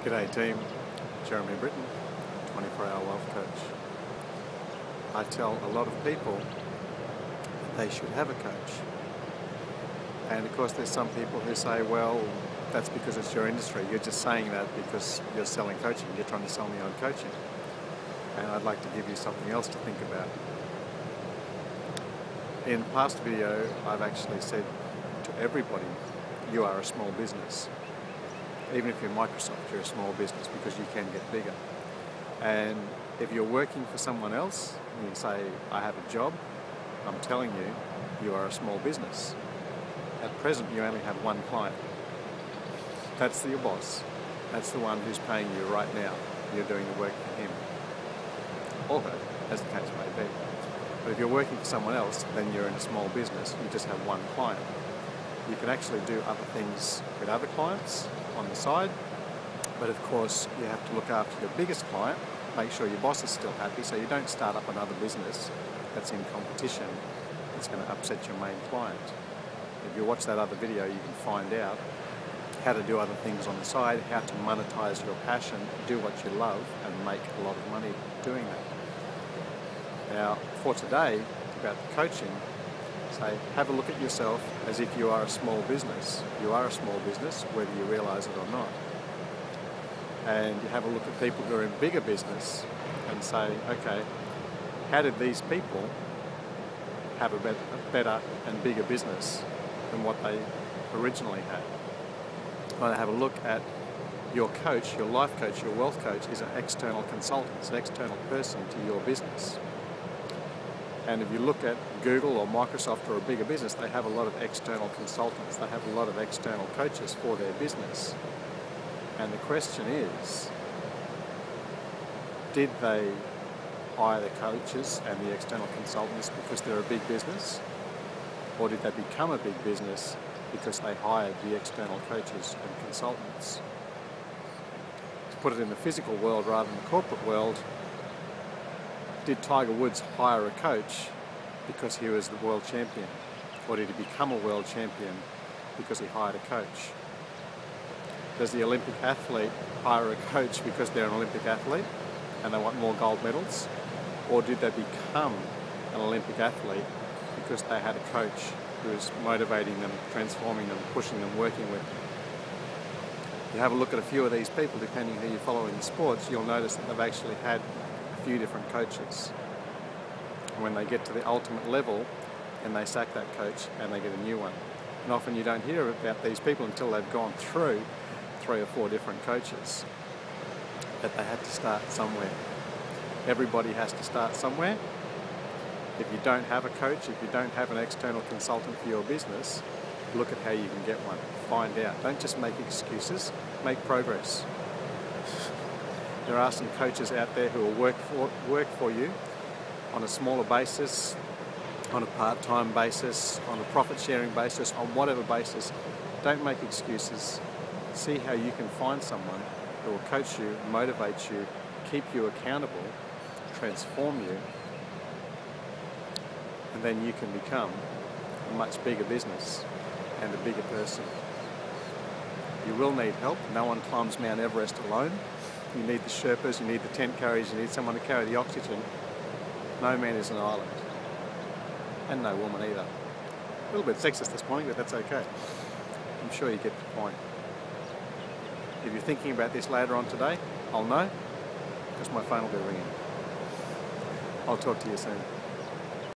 G'day team, Jeremy Britton, 24-hour wealth coach. I tell a lot of people that they should have a coach. And of course there's some people who say, well, that's because it's your industry. You're just saying that because you're selling coaching. You're trying to sell me on coaching. And I'd like to give you something else to think about. In the past video, I've actually said to everybody, you are a small business. Even if you're Microsoft, you're a small business because you can get bigger. And if you're working for someone else and you say, I have a job, I'm telling you, you are a small business. At present, you only have one client. That's your boss. That's the one who's paying you right now. You're doing the work for him. Or her, as the case may be. But if you're working for someone else, then you're in a small business. You just have one client. You can actually do other things with other clients on the side, but of course you have to look after your biggest client, make sure your boss is still happy, so you don't start up another business that's in competition that's going to upset your main client. If you watch that other video, you can find out how to do other things on the side, how to monetize your passion, do what you love, and make a lot of money doing that. Now, for today, about the coaching, say, have a look at yourself as if you are a small business. You are a small business, whether you realise it or not. And you have a look at people who are in bigger business and say, okay, how did these people have a better and bigger business than what they originally had? Well, have a look at your coach, your life coach, your wealth coach is an external consultant. It's an external person to your business. And if you look at Google or Microsoft or a bigger business, they have a lot of external consultants. They have a lot of external coaches for their business. And the question is, did they hire the coaches and the external consultants because they're a big business? Or did they become a big business because they hired the external coaches and consultants? To put it in the physical world rather than the corporate world, did Tiger Woods hire a coach because he was the world champion? Or did he become a world champion because he hired a coach? Does the Olympic athlete hire a coach because they're an Olympic athlete and they want more gold medals? Or did they become an Olympic athlete because they had a coach who was motivating them, transforming them, pushing them, working with them? You have a look at a few of these people, depending who you follow in the sports, you'll notice that they've actually had few different coaches. And when they get to the ultimate level, then they sack that coach and they get a new one. And often you don't hear about these people until they've gone through 3 or 4 different coaches. But they had to start somewhere. Everybody has to start somewhere. If you don't have a coach, if you don't have an external consultant for your business, look at how you can get one. Find out. Don't just make excuses, make progress. There are some coaches out there who will work for you on a smaller basis, on a part-time basis, on a profit-sharing basis, on whatever basis. Don't make excuses. See how you can find someone who will coach you, motivate you, keep you accountable, transform you, and then you can become a much bigger business and a bigger person. You will need help. No one climbs Mount Everest alone. You need the Sherpas, you need the tent carriers, you need someone to carry the oxygen. No man is an island. And no woman either. A little bit sexist this morning, but that's okay. I'm sure you get the point. If you're thinking about this later on today, I'll know, because my phone will be ringing. I'll talk to you soon.